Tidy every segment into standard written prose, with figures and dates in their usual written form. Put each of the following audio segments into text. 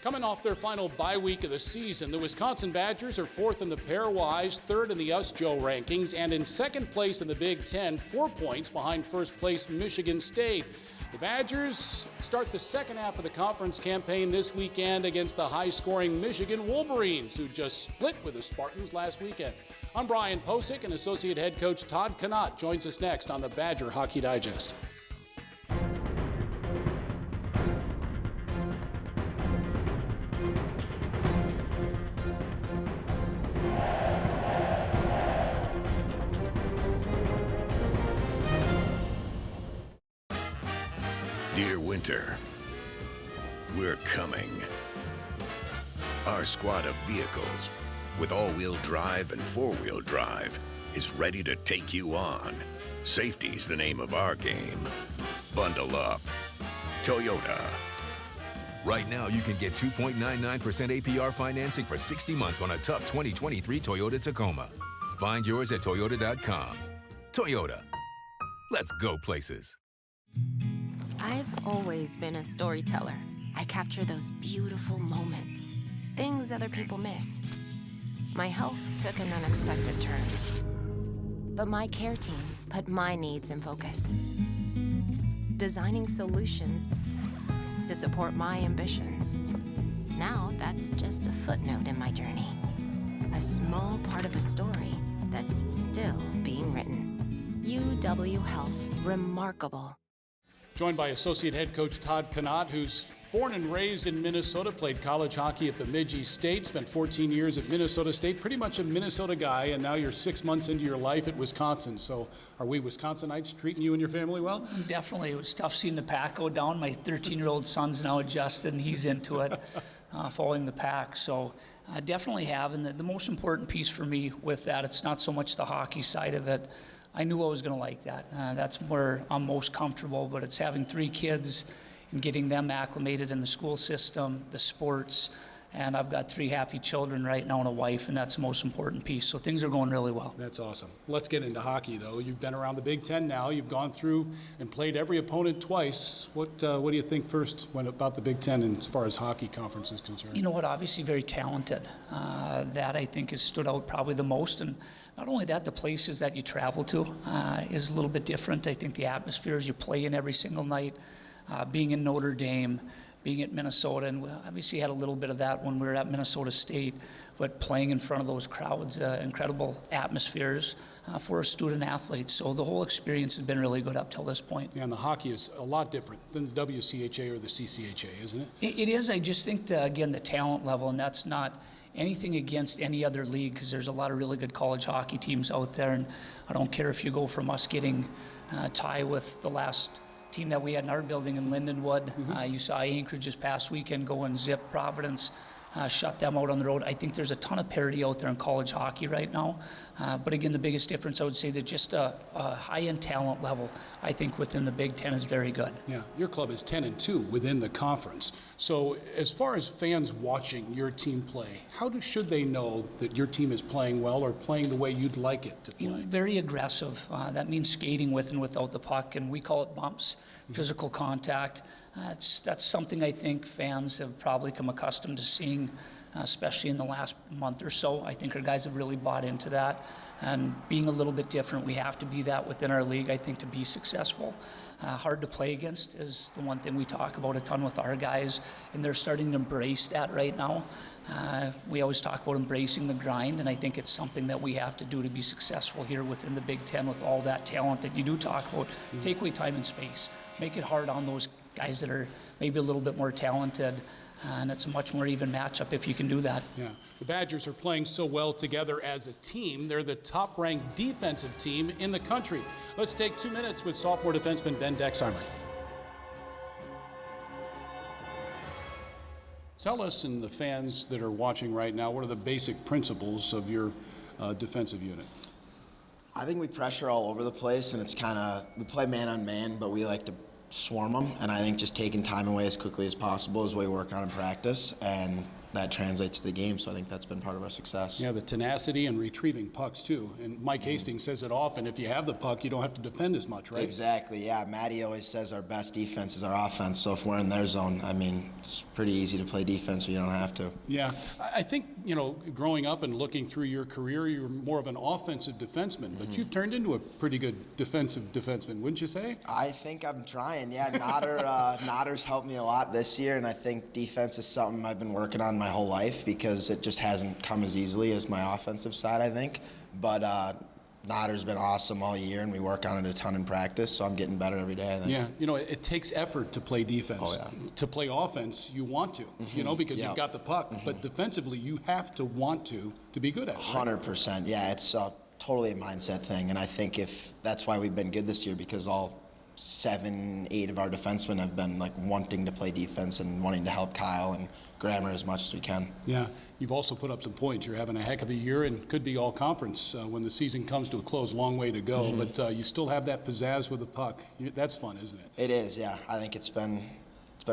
Coming off their final bye week of the season, the Wisconsin Badgers are fourth in the pairwise, third in the USJO rankings, and in second place in the Big Ten, 4 points behind first place Michigan State. The Badgers start the second half of the conference campaign this weekend against the high-scoring Michigan Wolverines, who just split with the Spartans last weekend. I'm Brian Posick, and Associate Head Coach Todd Canat joins us next on the Badger Hockey Digest. Dear winter, we're coming. Our squad of vehicles with all-wheel drive and four-wheel drive is ready to take you on. Safety's the name of our game. Bundle up. Toyota. Right now, you can get 2.99% APR financing for 60 months on a tough 2023 Toyota Tacoma. Find yours at Toyota.com. Toyota. Let's go places. I've always been a storyteller. I capture those beautiful moments, things other people miss. My health took an unexpected turn, but my care team put my needs in focus, designing solutions to support my ambitions. Now that's just a footnote in my journey, a small part of a story that's still being written. UW Health, remarkable. Joined by Associate Head Coach Todd Canat, who's born and raised in Minnesota, played college hockey at Bemidji State, spent 14 years at Minnesota State, pretty much a Minnesota guy, and now you're 6 months into your life at Wisconsin. So are we Wisconsinites treating you and your family well? Definitely. It was tough seeing the pack go down. My 13-year-old son's now adjusted, and he's into it, following the pack. So I definitely have. And the most important piece for me with that, it's not so much the hockey side of it. I knew I was going to like that. That's where I'm most comfortable, but it's having 3 kids and getting them acclimated in the school system, the sports, and I've got 3 happy children right now and a wife, and that's the most important piece. So things are going really well. That's awesome. Let's get into hockey, though. You've been around the Big Ten now. You've gone through and played every opponent twice. What do you think first about the Big Ten and as far as hockey conference is concerned? You know what? Obviously very talented. That I think has stood out probably the most. And not only that, the places that you travel to is a little bit different. I think the atmospheres you play in every single night, being in Notre Dame, being at Minnesota, and we obviously had a little bit of that when we were at Minnesota State, but playing in front of those crowds, incredible atmospheres for a student athlete. So the whole experience has been really good up till this point. Yeah, and the hockey is a lot different than the WCHA or the CCHA, isn't it? It is. I just think, again, the talent level, and that's not anything against any other league, because there's a lot of really good college hockey teams out there, and I don't care if you go from us getting tie with the last team that we had in our building in Lindenwood. You saw Anchorage this past weekend go and zip Providence, shut them out on the road. I think there's a ton of parity out there in college hockey right now. But again, the biggest difference, I would say that just a high-end talent level, I think within the Big Ten is very good. Yeah, your club is 10-2 within the conference. So as far as fans watching your team play, should they know that your team is playing well or playing the way you'd like it to play? You know, very aggressive. That means skating with and without the puck, and we call it bumps, physical contact. That's something I think fans have probably come accustomed to seeing, especially in the last month or so. I think our guys have really bought into that, and being a little bit different, we have to be that within our league, I think, to be successful. Hard to play against is the one thing we talk about a ton with our guys, and they're starting to embrace that right now. We always talk about embracing the grind, and I think it's something that we have to do to be successful here within the Big Ten with all that talent that you do talk about. Take away time and space. Make it hard on those guys that are maybe a little bit more talented, and it's a much more even matchup if you can do that. Yeah, the Badgers are playing so well together as a team. They're the top-ranked defensive team in the country. Let's take 2 minutes with sophomore defenseman Ben Dexter. Tell us and the fans that are watching right now, what are the basic principles of your defensive unit? I think we pressure all over the place, and it's we play man on man, but we like to swarm them, and I think just taking time away as quickly as possible is what we work on in practice, and that translates to the game. So I think that's been part of our success. Yeah, the tenacity and retrieving pucks too. And Mike Hastings says it often, if you have the puck, you don't have to defend as much, right? Exactly, yeah. Matty always says our best defense is our offense. So if we're in their zone, I mean, it's pretty easy to play defense, so you don't have to. Yeah, I think, growing up and looking through your career, you were more of an offensive defenseman, but you've turned into a pretty good defensive defenseman, wouldn't you say? I think I'm trying, yeah. Notter's helped me a lot this year, and I think defense is something I've been working on my whole life because it just hasn't come as easily as my offensive side, I think. But Notter's been awesome all year, and we work on it a ton in practice, so I'm getting better every day, I think. Yeah, it takes effort to play defense. Oh, yeah. To play offense, you want to, because you've got the puck. But defensively, you have to want to be good at it. 100%, yeah. It's totally a mindset thing, and I think that's why we've been good this year, because all 7, 8 of our defensemen have been like wanting to play defense and wanting to help Kyle and Grammer as much as we can. Yeah, you've also put up some points. You're having a heck of a year and could be all conference when the season comes to a close. Long way to go, but you still have that pizzazz with the puck. That's fun, isn't it? It is, yeah. I think it's been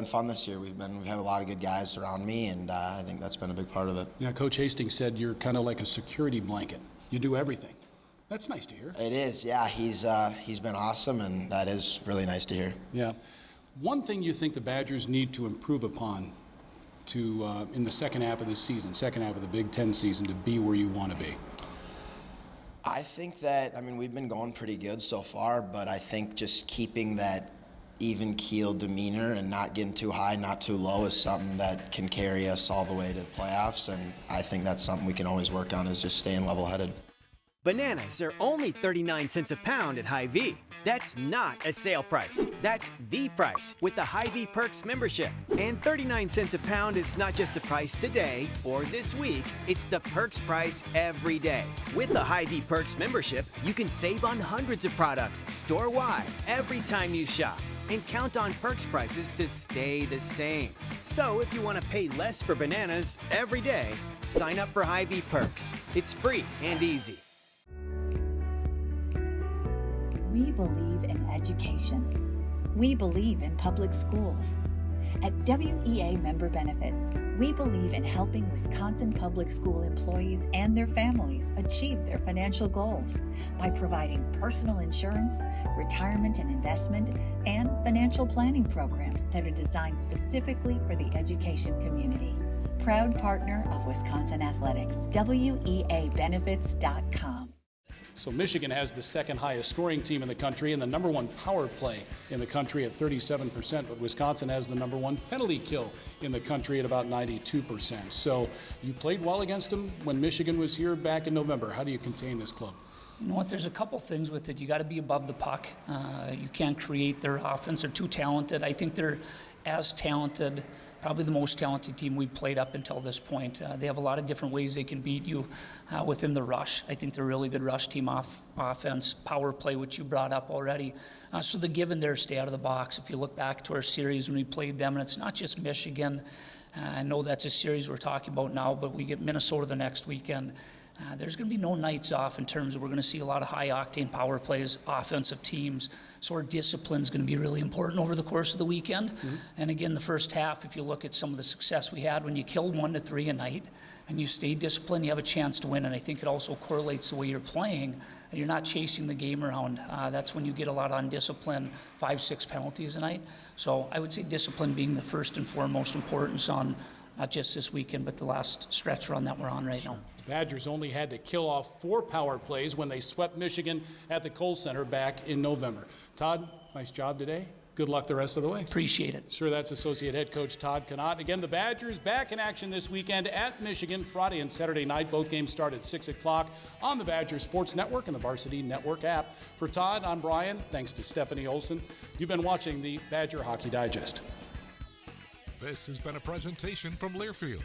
fun this year. We've had a lot of good guys around me, and I think that's been a big part of it. Yeah, Coach Hastings said you're kind of like a security blanket. You do everything. That's nice to hear. It is, yeah. He's been awesome, and that is really nice to hear. Yeah. One thing you think the Badgers need to improve upon in the second half of the season, second half of the Big Ten season, to be where you want to be? I think that, we've been going pretty good so far, but I think just keeping that even-keeled demeanor and not getting too high, not too low is something that can carry us all the way to the playoffs, and I think that's something we can always work on, is just staying level-headed. Bananas are only 39 cents a pound at Hy-Vee. That's not a sale price. That's the price with the Hy-Vee Perks membership. And 39 cents a pound is not just the price today or this week, it's the Perks price every day. With the Hy-Vee Perks membership, you can save on hundreds of products store-wide every time you shop, and count on Perks prices to stay the same. So if you want to pay less for bananas every day, sign up for Hy-Vee Perks. It's free and easy. We believe in education. We believe in public schools. At WEA Member Benefits, we believe in helping Wisconsin public school employees and their families achieve their financial goals by providing personal insurance, retirement and investment, and financial planning programs that are designed specifically for the education community. Proud partner of Wisconsin Athletics, WEAbenefits.com. So Michigan has the second highest scoring team in the country and the number one power play in the country at 37%, but Wisconsin has the number one penalty kill in the country at about 92%. So you played well against them when Michigan was here back in November. How do you contain this club? You know what, there's a couple things with it. You got to be above the puck. You can't create their offense. They're too talented. I think they're as talented, probably the most talented team we've played up until this point. They have a lot of different ways they can beat you within the rush. I think they're a really good rush team offense, power play, which you brought up already. So the give and their stay out of the box. If you look back to our series when we played them, and it's not just Michigan. I know that's a series we're talking about now, but we get Minnesota the next weekend. There's going to be no nights off in terms of we're going to see a lot of high-octane power plays, offensive teams. So our discipline is going to be really important over the course of the weekend. And again, the first half, if you look at some of the success we had when you killed 1 to 3 a night and you stay disciplined, you have a chance to win. And I think it also correlates the way you're playing and you're not chasing the game around. That's when you get a lot of undisciplined 5-6 penalties a night. So I would say discipline being the first and foremost importance on not just this weekend, but the last stretch run that we're on right now. Badgers only had to kill off 4 power plays when they swept Michigan at the Kohl Center back in November. Todd, nice job today. Good luck the rest of the way. Appreciate it. Sure, that's Associate Head Coach Todd Canat. Again, the Badgers back in action this weekend at Michigan, Friday and Saturday night. Both games start at 6 o'clock on the Badger Sports Network and the Varsity Network app. For Todd, I'm Brian. Thanks to Stephanie Olson. You've been watching the Badger Hockey Digest. This has been a presentation from Learfield,